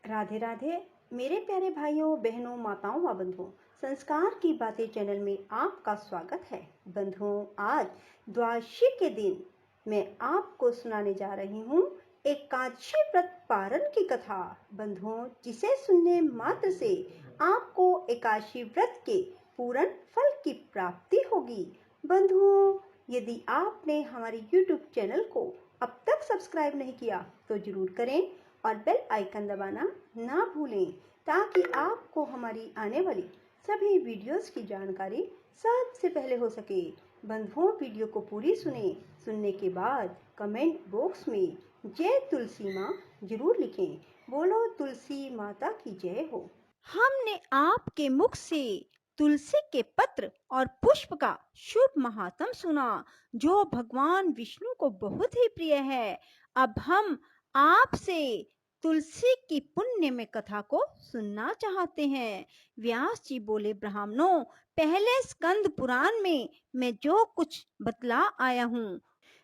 राधे राधे। मेरे प्यारे भाइयों बहनों माताओं व बंधुओं, संस्कार की बातें चैनल में आपका स्वागत है। बंधुओं, आज द्वादशी के दिन मैं आपको सुनाने जा रही हूँ एकादशी व्रत पारण की कथा। बंधुओं, जिसे सुनने मात्र से आपको एकादशी व्रत के पूर्ण फल की प्राप्ति होगी। बंधुओं, यदि आपने हमारे YouTube चैनल को अब तक सब्सक्राइब नहीं किया तो जरूर करें और बेल आइकन दबाना ना भूलें, ताकि आपको हमारी आने वाली सभी वीडियोस की जानकारी सबसे पहले हो सके। बंधुओं, वीडियो को पूरी सुनने के बाद कमेंट बॉक्स में जय तुलसी माँ जरूर लिखें। बोलो तुलसी माता की जय हो। हमने आपके मुख से तुलसी के पत्र और पुष्प का शुभ महात्म सुना, जो भगवान विष्णु को बहुत ही प्रिय है। अब हम आपसे तुलसी की पुण्य में कथा को सुनना चाहते हैं। व्यास जी बोले, ब्राह्मणों, पहले स्कंद पुराण में मैं जो कुछ बतला आया हूँ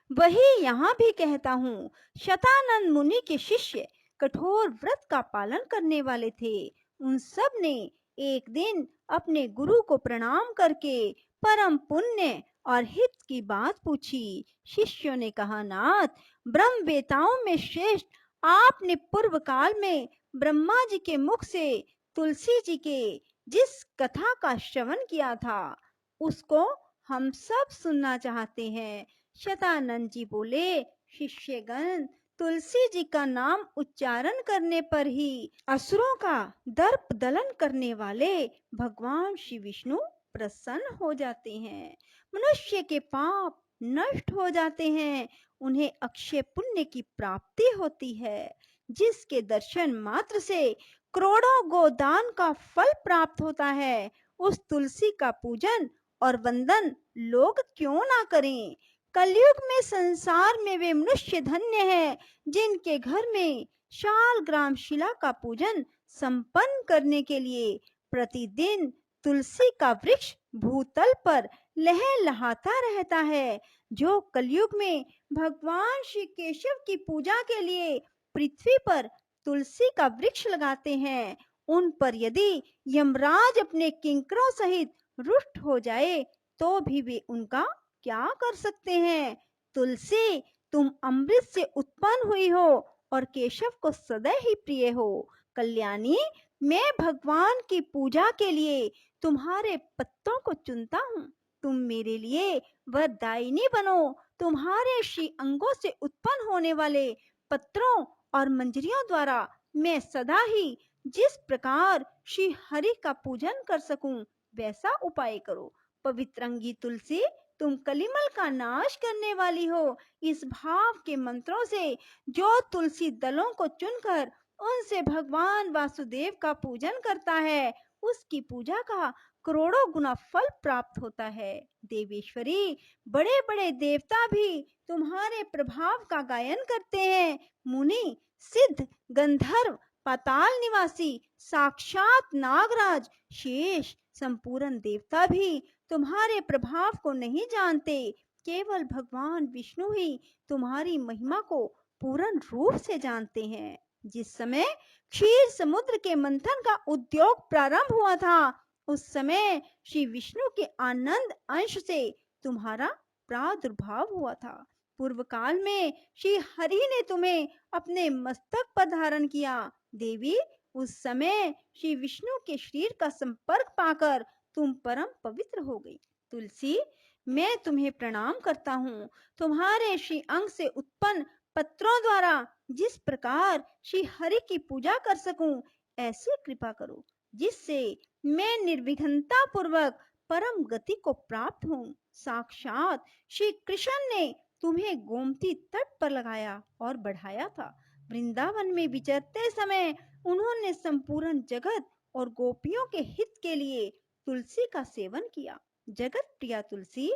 वही यहाँ भी कहता हूँ। शतानंद मुनि के शिष्य कठोर व्रत का पालन करने वाले थे। उन सब ने एक दिन अपने गुरु को प्रणाम करके परम पुण्य और हित की बात पूछी। शिष्यों ने कहा, नाथ, ब्रह्मवेताओं में श्रेष्ठ आपने पूर्व काल में ब्रह्मा जी के मुख से तुलसी जी के जिस कथा का श्रवण किया था उसको हम सब सुनना चाहते हैं। शतानंद जी बोले, शिष्यगण, तुलसी जी का नाम उच्चारण करने पर ही असुरों का दर्प दलन करने वाले भगवान श्री विष्णु प्रसन्न हो जाते हैं। मनुष्य के पाप नष्ट हो जाते हैं, उन्हें अक्षय पुण्य की प्राप्ति होती है, जिसके दर्शन मात्र से करोड़ों गोदान का फल प्राप्त होता है। उस तुलसी का पूजन और वंदन लोग क्यों ना करें। कलयुग में संसार में वे मनुष्य धन्य है जिनके घर में शालग्राम शिला का पूजन संपन्न करने के लिए प्रतिदिन तुलसी का वृक्ष भूतल पर लहलहाता रहता है। जो कलयुग में भगवान श्री केशव की पूजा के लिए पृथ्वी पर तुलसी का वृक्ष लगाते हैं, उन पर यदि यमराज अपने किंकरों सहित रुष्ट हो जाए तो भी वे उनका क्या कर सकते हैं। तुलसी, तुम अमृत से उत्पन्न हुई हो और केशव को सदा ही प्रिय हो। कल्याणी, मैं भगवान की पूजा के लिए तुम्हारे पत्तों को चुनता हूँ। तुम मेरे लिए वरदायिनी बनो। तुम्हारे श्री अंगों से उत्पन्न होने वाले पत्रों और मंजरियों द्वारा मैं सदा ही जिस प्रकार श्री हरि का पूजन कर सकूं वैसा उपाय करो। पवित्रंगी तुलसी, तुम कलिमल का नाश करने वाली हो। इस भाव के मंत्रों से जो तुलसी दलों को चुनकर उनसे भगवान वासुदेव का पूजन करता है, उसकी पूजा का करोड़ों गुना फल प्राप्त होता है। देवेश्वरी, बड़े बड़े देवता भी तुम्हारे प्रभाव का गायन करते हैं। मुनि, सिद्ध, गंधर्व, पाताल निवासी, साक्षात नागराज, शेष, संपूर्ण देवता भी तुम्हारे प्रभाव को नहीं जानते। केवल भगवान विष्णु ही तुम्हारी महिमा को पूर्ण रूप से जानते हैं। जिस समय क्षीर समुद्र के मंथन का उद्योग प्रारंभ हुआ था, उस समय श्री विष्णु के आनंद अंश से तुम्हारा प्रादुर्भाव हुआ था। पूर्व काल में श्री हरि ने तुम्हें अपने मस्तक पर धारण किया। देवी, उस समय श्री विष्णु के शरीर का संपर्क पाकर तुम परम पवित्र हो गई। तुलसी, मैं तुम्हें प्रणाम करता हूँ। तुम्हारे श्री अंग से उत्पन्न पत्रों द्वारा जिस प्रकार श्री हरि की पूजा कर सकूं, ऐसी कृपा करो जिससे मैं निर्विघ्नता पूर्वक परम गति को प्राप्त हूँ। साक्षात श्री कृष्ण ने तुम्हें गोमती तट पर लगाया और बढ़ाया था। वृंदावन में विचरते समय उन्होंने संपूर्ण जगत और गोपियों के हित के लिए तुलसी का सेवन किया। जगत प्रिया तुलसी,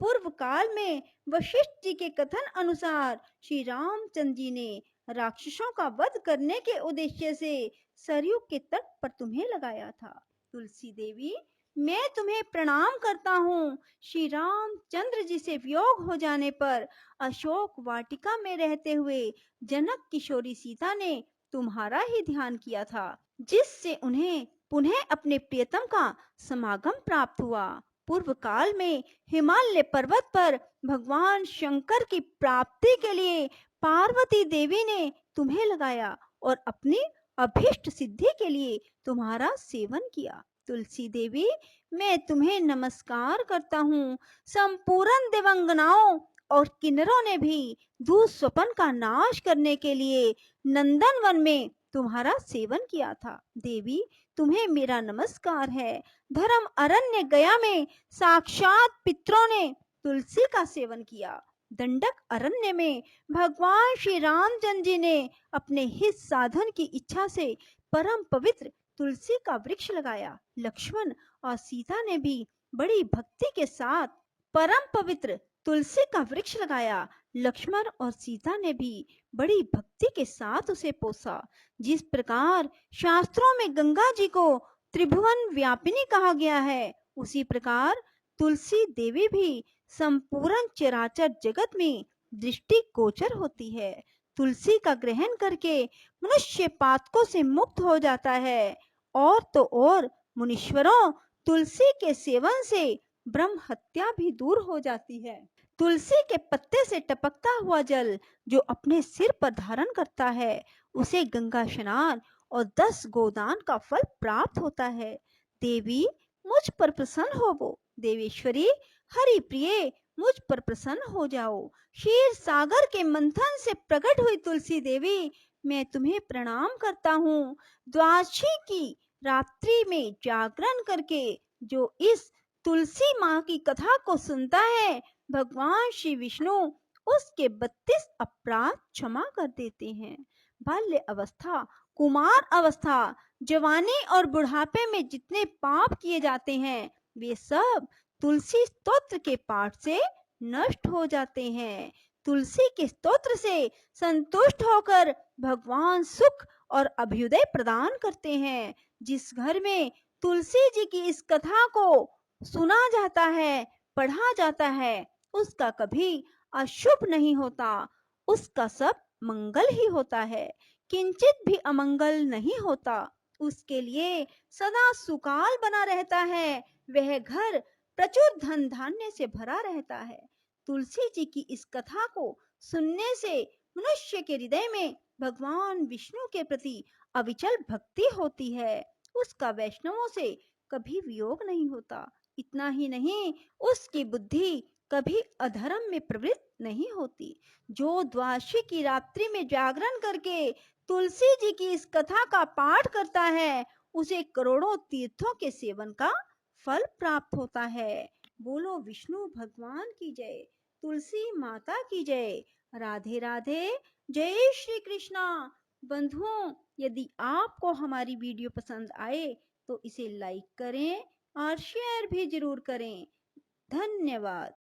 पूर्व काल में वशिष्ठ जी के कथन अनुसार श्री रामचंद्र जी ने राक्षसों का वध करने के उद्देश्य से सरयू के तट पर तुम्हें लगाया था। तुलसी देवी, मैं तुम्हें प्रणाम करता हूँ। श्री रामचंद्र जी से वियोग हो जाने पर अशोक वाटिका में रहते हुए जनक किशोरी सीता ने तुम्हारा ही ध्यान किया था, जिससे उन्हें पुनः अपने प्रियतम का समागम प्राप्त हुआ। पूर्व काल में हिमालय पर्वत पर भगवान शंकर की प्राप्ति के लिए पार्वती देवी ने तुम्हें लगाया और अपनी अभीष्ट सिद्धि के लिए तुम्हारा सेवन किया। तुलसी देवी, मैं तुम्हें नमस्कार करता हूँ। संपूर्ण देवंगनाओं और किन्नरों ने भी दुःस्वप्न का नाश करने के लिए नंदन वन में तुम्हारा सेवन किया था। देवी, तुम्हें मेरा नमस्कार है। धर्म अरण्य गया में साक्षात पितरों ने तुलसी का सेवन किया। दंडक अरण्य में भगवान श्री रामचंद्र जी ने अपने हित साधन की इच्छा से परम पवित्र तुलसी का वृक्ष लगाया। लक्ष्मण और सीता ने भी बड़ी भक्ति के साथ परम पवित्र तुलसी का वृक्ष लगाया। लक्ष्मण और सीता ने भी बड़ी भक्ति के साथ उसे पोसा। जिस प्रकार शास्त्रों में गंगा जी को त्रिभुवन व्यापिनी कहा गया है, उसी प्रकार तुलसी देवी भी संपूर्ण चराचर जगत में दृष्टि गोचर होती है। तुलसी का ग्रहण करके मनुष्य पातकों से मुक्त हो जाता है। और तो और मुनीश्वरों, तुलसी के सेवन से ब्रह्म हत्या भी दूर हो जाती है। तुलसी के पत्ते से टपकता हुआ जल जो अपने सिर पर धारण करता है, उसे गंगा स्नान और 10 गोदान का फल प्राप्त होता है। देवी, मुझ पर प्रसन्न होवो। देवेश्वरी, हरि प्रिय, मुझ पर प्रसन्न हो जाओ। क्षीर सागर के मंथन से प्रकट हुई तुलसी देवी, मैं तुम्हें प्रणाम करता हूँ। द्वादशी की रात्रि में जागरण करके जो इस तुलसी माँ की कथा को सुनता है, भगवान श्री विष्णु उसके 32 अपराध क्षमा कर देते हैं। बाल्य अवस्था, कुमार अवस्था, जवानी और बुढ़ापे में जितने पाप किए जाते हैं, वे सब तुलसी स्तोत्र के पाठ से नष्ट हो जाते हैं। तुलसी के स्तोत्र से संतुष्ट होकर भगवान सुख और अभ्युदय प्रदान करते हैं। जिस घर में तुलसी जी की इस कथा को सुना जाता है, पढ़ा जाता है, उसका कभी अशुभ नहीं होता, उसका सब मंगल ही होता है, किंचित भी अमंगल नहीं होता। उसके लिए सदा सुकाल बना रहता है, वह घर प्रचुर धन धान्य से भरा रहता है। तुलसी जी की इस कथा को सुनने से मनुष्य के हृदय में भगवान विष्णु के प्रति अविचल भक्ति होती है, उसका वैष्णवों से कभी वियोग नहीं होता। इतना ही नहीं, उसकी बुद्धि कभी अधर्म में प्रवृत्त नहीं होती। जो द्वादशी की रात्रि में जागरण करके तुलसी जी की इस कथा का पाठ करता है, उसे करोड़ों तीर्थों के सेवन का फल प्राप्त होता है। बोलो विष्णु भगवान की जय, तुलसी माता की जय। राधे राधे, जय श्री कृष्णा। बंधुओं, यदि आपको हमारी वीडियो पसंद आए तो इसे लाइक करें और शेयर भी जरूर करें। धन्यवाद।